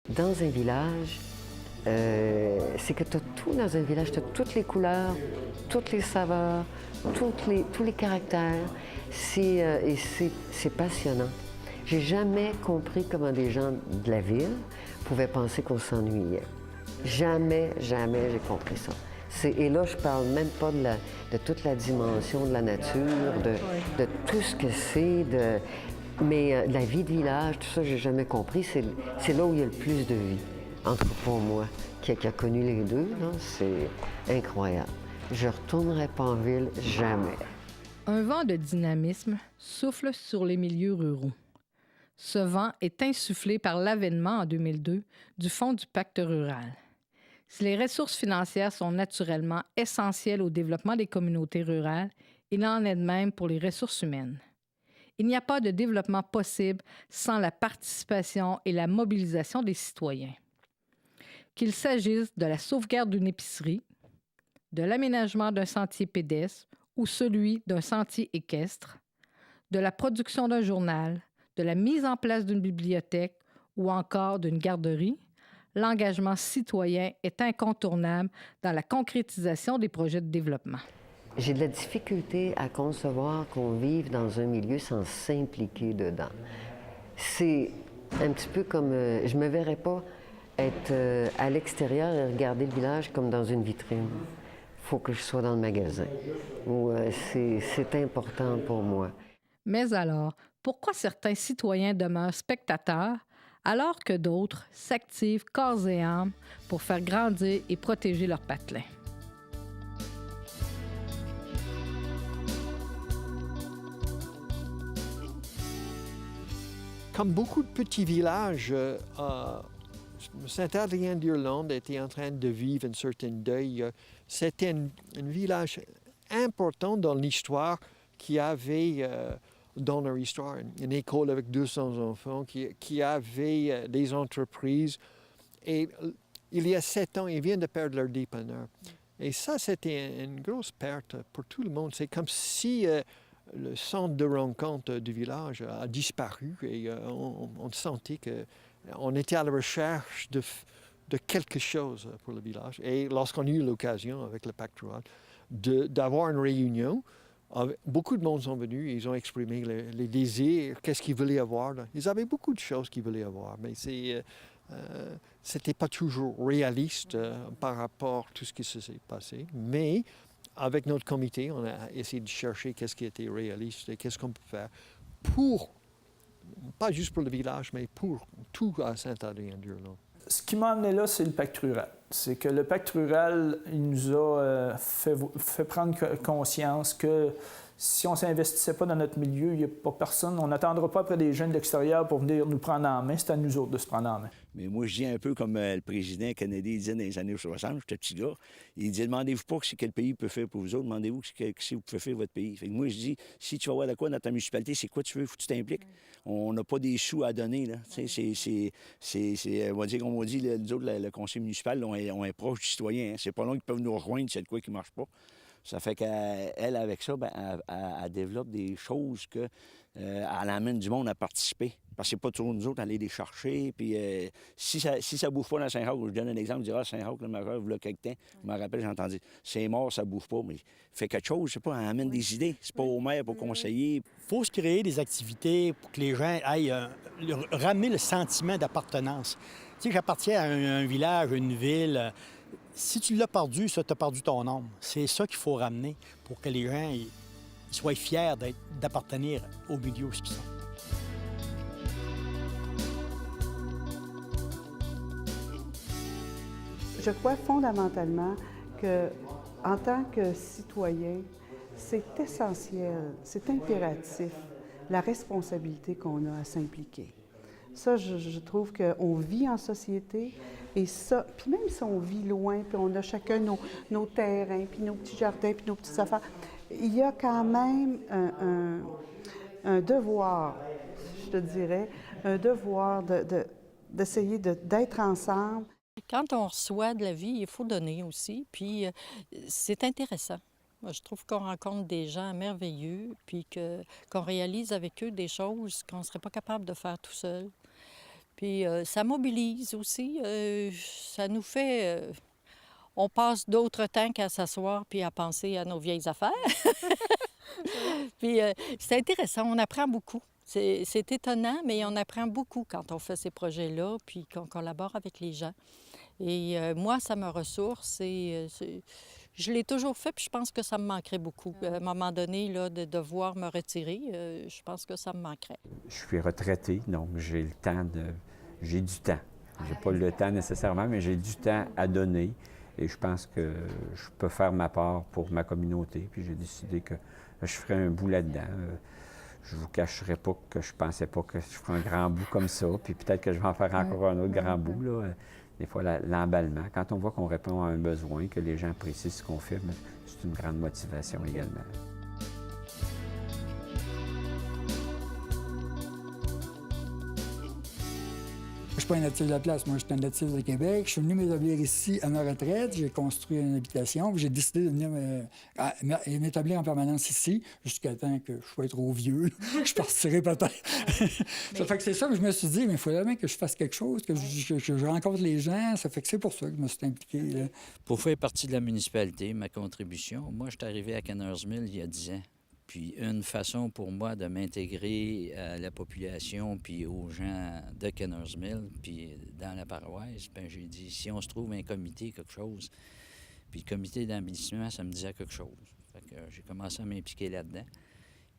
Dans un village, c'est que tu as tout dans un village, tu as toutes les couleurs, toutes les saveurs, tous les caractères. C'est passionnant. J'ai jamais compris comment des gens de la ville pouvaient penser qu'on s'ennuyait. Jamais, jamais j'ai compris ça. Et là, je parle même pas de toute la dimension de la nature, de tout ce que c'est, mais la vie de village, tout ça, j'ai jamais compris. C'est là où il y a le plus de vie, en tout cas pour moi, qui a connu les deux, là, c'est incroyable. Je retournerai pas en ville, jamais. Un vent de dynamisme souffle sur les milieux ruraux. Ce vent est insufflé par l'avènement en 2002 du Fonds du pacte rural. Si les ressources financières sont naturellement essentielles au développement des communautés rurales, il en est de même pour les ressources humaines. Il n'y a pas de développement possible sans la participation et la mobilisation des citoyens. Qu'il s'agisse de la sauvegarde d'une épicerie, de l'aménagement d'un sentier pédestre ou celui d'un sentier équestre, de la production d'un journal, de la mise en place d'une bibliothèque ou encore d'une garderie, l'engagement citoyen est incontournable dans la concrétisation des projets de développement. J'ai de la difficulté à concevoir qu'on vive dans un milieu sans s'impliquer dedans. C'est un petit peu comme... je me verrais pas être à l'extérieur et regarder le village comme dans une vitrine. Il faut que je sois dans le magasin. C'est important pour moi. Mais alors, pourquoi certains citoyens demeurent spectateurs alors que d'autres s'activent corps et âme pour faire grandir et protéger leurs patelins? Comme beaucoup de petits villages, Saint-Adrien-d'Irlande était en train de vivre un certain deuil. C'était un village important dans l'histoire qui avait, dans leur histoire, une école avec 200 enfants, qui avait des entreprises. Et il y a 7 ans, ils viennent de perdre leur dépanneur. Et ça, c'était une grosse perte pour tout le monde. C'est comme si... le centre de rencontre du village a disparu et on sentait qu'on était à la recherche de quelque chose pour le village. Et lorsqu'on a eu l'occasion, avec le pacte rural, d'avoir une réunion, beaucoup de monde sont venus, ils ont exprimé les désirs, qu'est-ce qu'ils voulaient avoir. Ils avaient beaucoup de choses qu'ils voulaient avoir, mais c'était pas toujours réaliste par rapport à tout ce qui s'est passé. Mais avec notre comité, on a essayé de chercher qu'est-ce qui était réaliste et qu'est-ce qu'on peut faire pour, pas juste pour le village, mais pour tout à Saint-Adrien-d'Irlande. Ce qui m'a amené là, c'est le pacte rural. C'est que le pacte rural, il nous a fait prendre conscience que si on ne s'investissait pas dans notre milieu, il n'y a pas personne. On n'attendra pas après des jeunes de l'extérieur pour venir nous prendre en main. C'est à nous autres de se prendre en main. Mais moi, je dis un peu comme le président canadien disait dans les années 60, j'étais petit gars, il dit « Demandez-vous pas ce que le pays peut faire pour vous autres, demandez-vous ce que vous pouvez faire votre pays. » Fait que moi, je dis, si tu vas voir de quoi dans ta municipalité, c'est quoi tu veux, il faut que tu t'impliques. On n'a pas des sous à donner, là. On va dire, comme on dit, nous autres, le conseil municipal, on est proche du citoyen. Hein. C'est pas long qu'ils peuvent nous rejoindre, c'est de quoi qui ne marche pas. Ça fait qu'elle, avec ça, elle développe des choses qu'elle amène du monde à participer. Parce que c'est pas toujours nous autres aller les chercher. Puis si ça ne bouffe pas dans Saint-Roch, je donne un exemple, je dirais Saint-Roch, le majeur, il y a quelque temps, je me rappelle, j'ai entendu, c'est mort, ça ne bouffe pas. Mais fait quelque chose, je sais pas, elle amène des idées. C'est pas au maire pour conseiller. Il faut se créer des activités pour que les gens aillent ramener le sentiment d'appartenance. Tu sais, j'appartiens à un village, une ville. Si tu l'as perdu, ça, tu as perdu ton âme. C'est ça qu'il faut ramener pour que les gens ils soient fiers d'appartenir au milieu où ils sont. Je crois fondamentalement qu'en tant que citoyen, c'est essentiel, c'est impératif, la responsabilité qu'on a à s'impliquer. Ça, je trouve qu'on vit en société et ça, puis même si on vit loin, puis on a chacun nos terrains, puis nos petits jardins, puis nos petites affaires, il y a quand même un devoir, je te dirais, un devoir d'essayer d'être ensemble. Quand on reçoit de la vie, il faut donner aussi, puis c'est intéressant. Moi, je trouve qu'on rencontre des gens merveilleux, puis qu'on réalise avec eux des choses qu'on ne serait pas capable de faire tout seul. Puis ça mobilise aussi. Ça nous fait... on passe d'autres temps qu'à s'asseoir puis à penser à nos vieilles affaires. Puis c'est intéressant, on apprend beaucoup. C'est étonnant, mais on apprend beaucoup quand on fait ces projets-là puis qu'on collabore avec les gens. Et moi, ça me ressource et je l'ai toujours fait, puis je pense que ça me manquerait beaucoup. À un moment donné, là, de devoir me retirer, je pense que ça me manquerait. Je suis retraité, donc j'ai le temps de... J'ai du temps. J'ai pas le temps nécessairement, mais j'ai du temps à donner. Et je pense que je peux faire ma part pour ma communauté. Puis j'ai décidé que je ferais un bout là-dedans. Je vous cacherai pas que je pensais pas que je ferais un grand bout comme ça. Puis peut-être que je vais en faire encore un autre grand bout, là. Des fois, l'emballement. Quand on voit qu'on répond à un besoin, que les gens apprécient ce qu'on fait, c'est une grande motivation également. Je ne suis pas un natif de la place, moi je suis un natif de Québec. Je suis venu m'établir ici à ma retraite, j'ai construit une habitation, puis j'ai décidé de venir m'établir en permanence ici, jusqu'à temps que je sois trop vieux. Je partirai peut-être. Ça fait que c'est ça que je me suis dit, mais il faut vraiment que je fasse quelque chose, que je rencontre les gens. Ça fait que c'est pour ça que je me suis impliqué, là. Pour faire partie de la municipalité, ma contribution, moi je suis arrivé à Cannersville il y a 10 ans. Puis une façon pour moi de m'intégrer à la population puis aux gens de Cannersville puis dans la paroisse, bien, j'ai dit, si on se trouve un comité, quelque chose, puis le comité d'embellissement, ça me disait quelque chose. Fait que j'ai commencé à m'impliquer là-dedans.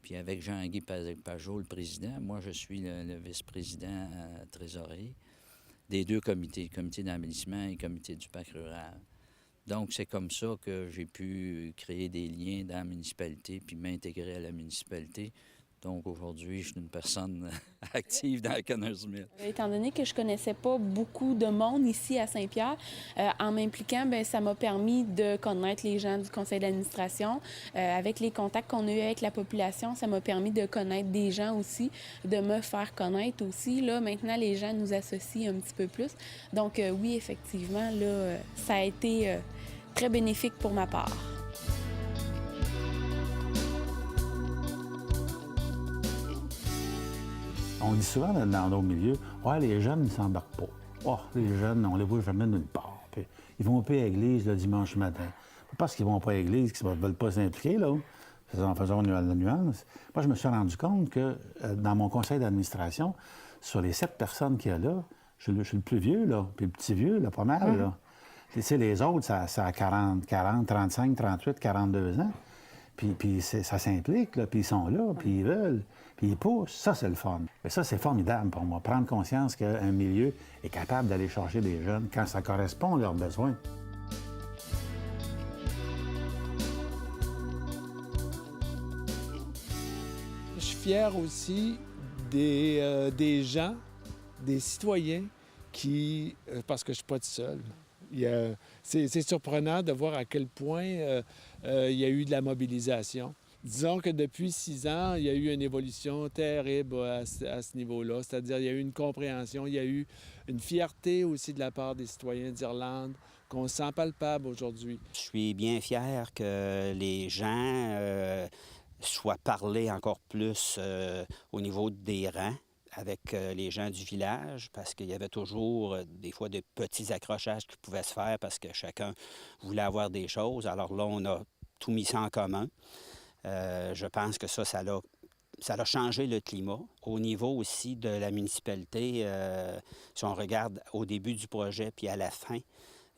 Puis avec Jean-Guy Pajot, le président, moi je suis le vice-président trésorier des deux comités, le comité d'embellissement et le comité du parc rural. Donc, c'est comme ça que j'ai pu créer des liens dans la municipalité puis m'intégrer à la municipalité. Donc, aujourd'hui, je suis une personne active dans Cannersville. Étant donné que je connaissais pas beaucoup de monde ici à Saint-Pierre, en m'impliquant, bien, ça m'a permis de connaître les gens du conseil d'administration. Avec les contacts qu'on a eus avec la population, ça m'a permis de connaître des gens aussi, de me faire connaître aussi. Là, maintenant, les gens nous associent un petit peu plus. Donc, oui, effectivement, là, ça a été très bénéfique pour ma part. On dit souvent dans nos milieux, ouais, les jeunes ne s'embarquent pas. Oh, les jeunes, on les voit jamais nulle part. Puis, ils vont pas à l'église le dimanche matin. Pas parce qu'ils vont pas à l'église qu'ils ne veulent pas s'impliquer, là. En faisant la nuance. Moi, je me suis rendu compte que dans mon conseil d'administration, sur les 7 personnes qu'il y a là, je suis le plus vieux, là, puis le petit vieux, là, pas mal, là. Tu sais, les autres, ça a 40, 35, 38, 42 ans. Puis ça s'implique, là, puis ils sont là, puis ils veulent, puis ils poussent. Ça, c'est le fun. Et ça, c'est formidable pour moi, prendre conscience qu'un milieu est capable d'aller chercher des jeunes quand ça correspond à leurs besoins. Je suis fier aussi des gens, des citoyens qui, parce que je ne suis pas tout seul, c'est surprenant de voir à quel point il y a eu de la mobilisation. Disons que depuis 6 ans, il y a eu une évolution terrible à ce niveau-là. C'est-à-dire, il y a eu une compréhension, il y a eu une fierté aussi de la part des citoyens d'Irlande qu'on sent palpable aujourd'hui. Je suis bien fier que les gens soient parlés encore plus au niveau des rangs avec les gens du village, parce qu'il y avait toujours des fois de petits accrochages qui pouvaient se faire parce que chacun voulait avoir des choses. Alors là, on a tout mis ça en commun. Je pense que ça a changé le climat. Au niveau aussi de la municipalité, si on regarde au début du projet puis à la fin,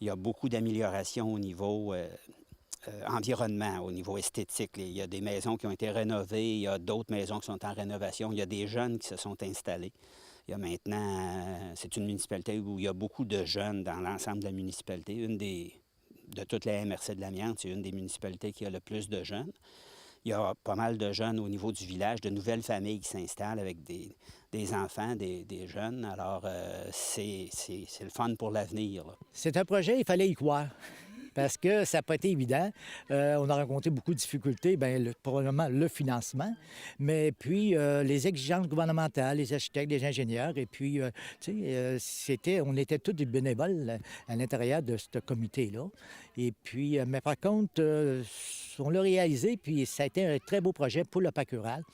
il y a beaucoup d'améliorations au niveau environnement, au niveau esthétique. Il y a des maisons qui ont été rénovées, il y a d'autres maisons qui sont en rénovation, il y a des jeunes qui se sont installés. Il y a maintenant, c'est une municipalité où il y a beaucoup de jeunes dans l'ensemble de la municipalité. De toute la MRC de l'Amiante, c'est une des municipalités qui a le plus de jeunes. Il y a pas mal de jeunes au niveau du village, de nouvelles familles qui s'installent avec des enfants, des jeunes. Alors, c'est le fun pour l'avenir. C'est un projet, il fallait y croire. Parce que ça n'a pas été évident. On a rencontré beaucoup de difficultés, probablement le financement, mais puis les exigences gouvernementales, les architectes, les ingénieurs, et puis, on était tous des bénévoles à l'intérieur de ce comité-là. Et puis, mais par contre, on l'a réalisé, puis ça a été un très beau projet pour le parc rural.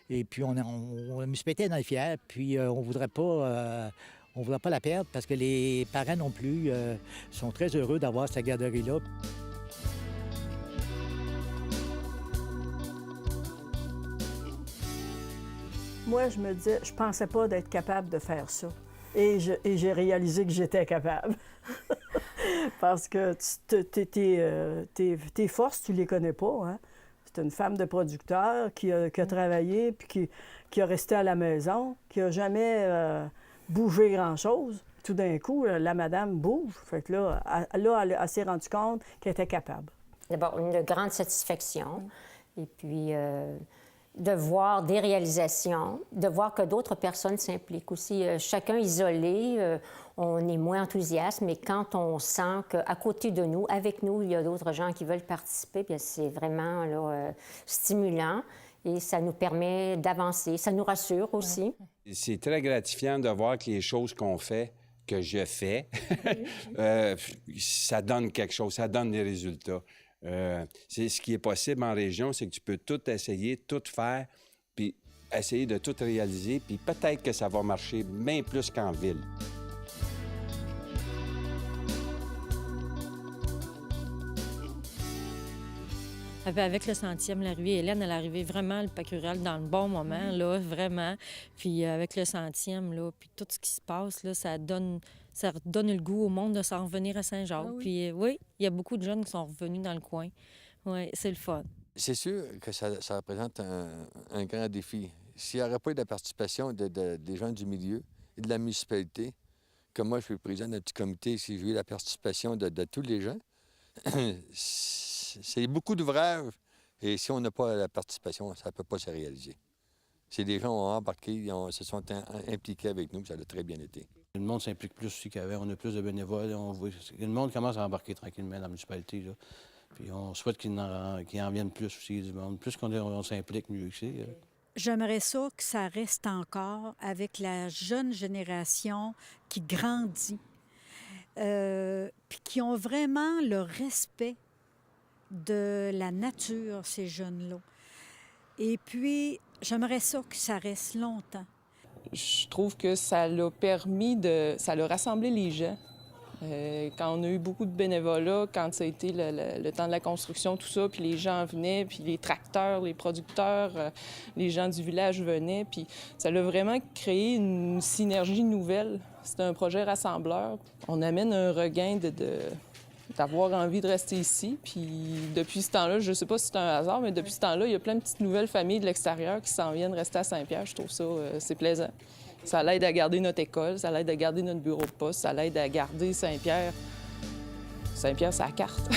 Et puis, la municipalité en est fière, puis on voudrait pas la perdre parce que les parents non plus sont très heureux d'avoir cette garderie-là. Moi, je me disais, je pensais pas d'être capable de faire ça. Et j'ai réalisé que j'étais capable. Parce que tes forces, tu les connais pas, hein? C'est une femme de producteur qui a travaillé puis qui a resté à la maison, qui a jamais bougé grand-chose. Tout d'un coup, la madame bouge. Fait que là, elle s'est rendue compte qu'elle était capable. D'abord, une grande satisfaction. Et puis, de voir des réalisations, de voir que d'autres personnes s'impliquent aussi. Chacun isolé, on est moins enthousiaste, mais quand on sent qu'à côté de nous, avec nous, il y a d'autres gens qui veulent participer, bien, c'est vraiment là, stimulant et ça nous permet d'avancer. Ça nous rassure aussi. C'est très gratifiant de voir que les choses qu'on fait, que je fais, ça donne quelque chose, ça donne des résultats. C'est ce qui est possible en région, c'est que tu peux tout essayer, tout faire, puis essayer de tout réaliser, puis peut-être que ça va marcher bien plus qu'en ville. Avec le 100e, l'arrivée, Hélène, elle est arrivée vraiment le Pâques rural dans le bon moment, là, vraiment. Puis avec le 100e, là, puis tout ce qui se passe, là, ça donne le goût au monde de s'en revenir à Saint-Jacques. Ah oui. Puis oui, il y a beaucoup de jeunes qui sont revenus dans le coin. Oui, c'est le fun. C'est sûr que ça représente un grand défi. S'il n'y aurait pas eu de la participation des gens du milieu et de la municipalité, comme moi, je suis président d'un petit comité, si j'ai eu la participation de tous les gens, c'est beaucoup d'ouvrages. Et si on n'a pas la participation, ça ne peut pas se réaliser. C'est des gens qui ont embarqué, se sont impliqués avec nous, ça a très bien été. Le monde s'implique plus aussi qu'avant. On a plus de bénévoles. Le monde commence à embarquer tranquillement dans la municipalité, là. Puis on souhaite qu'il en vienne plus aussi du monde. Plus qu'on s'implique, mieux que c'est. J'aimerais ça que ça reste encore avec la jeune génération qui grandit, puis qui ont vraiment le respect de la nature, ces jeunes-là. Et puis, j'aimerais ça que ça reste longtemps. Je trouve que ça l'a permis ça l'a rassemblé les gens. Quand on a eu beaucoup de bénévolat, quand ça a été le temps de la construction, tout ça, puis les gens venaient, puis les tracteurs, les producteurs, les gens du village venaient, puis ça l'a vraiment créé une synergie nouvelle. C'était un projet rassembleur. On amène un regain d'avoir envie de rester ici. Puis depuis ce temps-là, je ne sais pas si c'est un hasard, mais depuis ce temps-là, il y a plein de petites nouvelles familles de l'extérieur qui s'en viennent rester à Saint-Pierre. Je trouve ça, c'est plaisant. Ça l'aide à garder notre école, ça l'aide à garder notre bureau de poste, ça l'aide à garder Saint-Pierre. Saint-Pierre, c'est la carte.